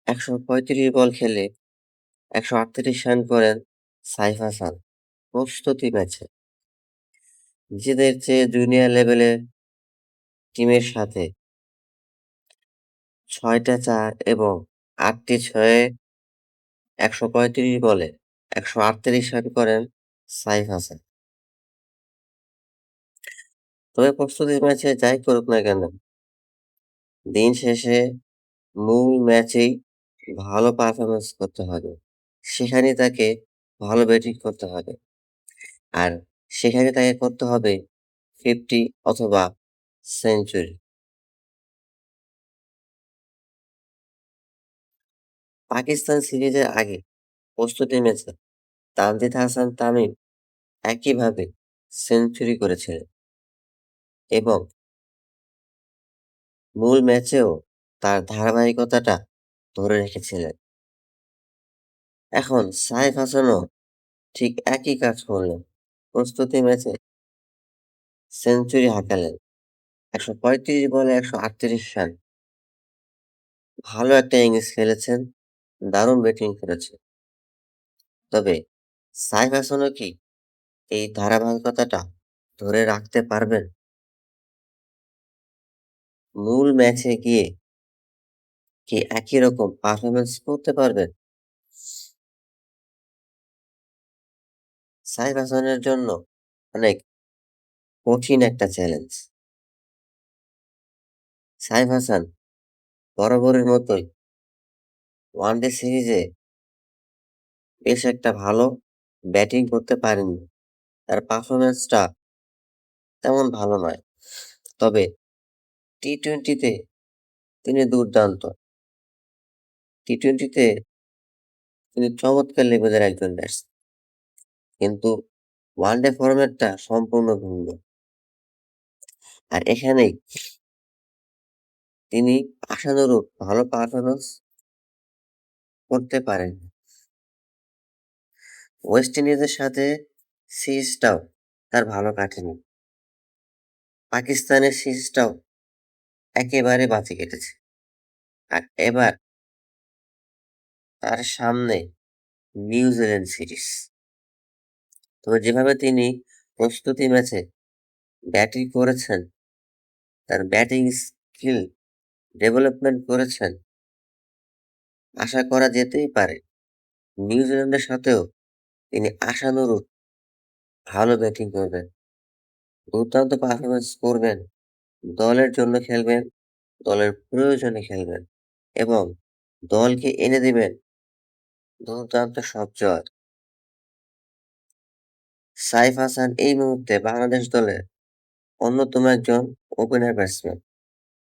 ১৩৫ বল খেলে ১৩৮ রান করেন সাইফ হাসান প্রস্তুতি ম্যাচে। নিজেদের চেয়ে জুনিয়র লেভেলের টিমের সাথে ৬টা ৪ এবং ৮টি ৬-এ ১৩৫ বলে ১৩৮ রান করেন সাইফ হাসান। তবে প্রস্তুতি ম্যাচে যাই করুক না কেন, দিন শেষে মূল ম্যাচেই ভালো পারফরম্যান্স করতে হবে। সেখানে তাকে ভালো ব্যাটিং করতে হবে। আর সেখানে তাকে করতে হবে 50 অথবা সেঞ্চুরি। পাকিস্তান সিরিজের আগে প্রস্তুতি ম্যাচে তানজিদ হাসান তামিম একইভাবে সেঞ্চুরি করেছিলেন এবং মূল ম্যাচেও তার ধারাবাহিকতাটা ধরে রেখেছিলেন। এখন সাইফ হাসানও ঠিক একই কাজ করলেন। প্রস্তুতি ম্যাচে সেঞ্চুরি হাঁকালেন। ১৩৫ বলে ১৩৮ রান। ভালো একটা ইনিংস খেলেছেন, দারুণ ব্যাটিং করেছেন। তবে সাইফ হাসানও কি এই ধারাবাহিকতাটা ধরে রাখতে পারবেন? মূল ম্যাচে গিয়ে কি একই রকম পারফরম্যান্স করতে পারবেন? সাইফ হাসানের জন্য অনেক কঠিন একটা চ্যালেঞ্জ। সাইফ হাসান বরাবরের মতোই ওয়ানডে সিরিজে বেশ একটা ভালো ব্যাটিং করতে পারেননি। তার পারফরম্যান্সটা তেমন ভালো নয়। তবে টি-টোয়েন্টিতে তিনি দুর্দান্ত। টি-টোয়েন্টিতে তিনি চমৎকার লেভেলের একজন ব্যাটসম্যান। কিন্তু ওয়ানডে ফরম্যাটটা সম্পূর্ণ ভিন্ন। আর এখানেই তিনি আশানুরূপ ভালো পারফরম্যান্স করতে পারেন। ওয়েস্ট ইন্ডিজের সাথে সিরিজটাও তার ভালো কাটেনি। পাকিস্তানের সিরিজটাও একেবারে বাজে কেটেছে। আর এবার তার সামনে নিউজিল্যান্ড সিরিজ। তবে যেভাবে তিনি প্রস্তুতি ম্যাচে ব্যাটিং করেছেন, তার ব্যাটিং স্কিল ডেভেলপমেন্ট করেছেন, আশা করা যেতেই পারে নিউজিল্যান্ডের সাথেও তিনি আশানুরূপ ভালো ব্যাটিং করবেন, দুর্দান্ত পারফরমেন্স করবেন, দলের জন্য খেলবেন, দলের প্রয়োজনে খেলবেন এবং দলকে এনে দিবেন দুর্দান্ত সব জয়। সাইফ হাসান এই মুহূর্তে বাংলাদেশ দলের অন্যতম একজন ওপেনার ব্যাটসম্যান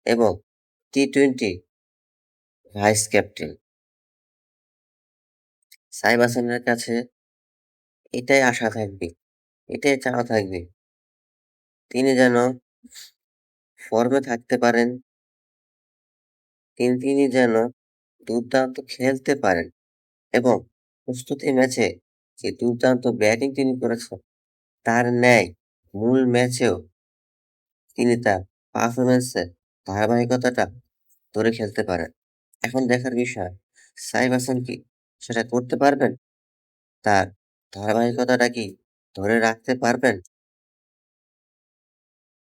এবং টি-টোয়েন্টি ভাইস ক্যাপ্টেন। সাইফ হাসানের কাছে এটাই আশা থাকবে, এটাই চাওয়া থাকবে, তিনি যেন ফর্মে থাকতে পারেন, তিনি যেন দুর্দান্ত খেলতে পারেন এবং প্রস্তুতি ম্যাচে যে দুর্দান্ত ব্যাটিং তিনি করেছেন, তার ন্যায় মূল ম্যাচেও তিনি তার পারফরম্যান্সের ধারাবাহিকতাটা ধরে খেলতে পারেন। এখন দেখার বিষয় সাইফ হাসান কি সেটা করতে পারবেন? তার ধারাবাহিকতাটা কি ধরে রাখতে পারবেন?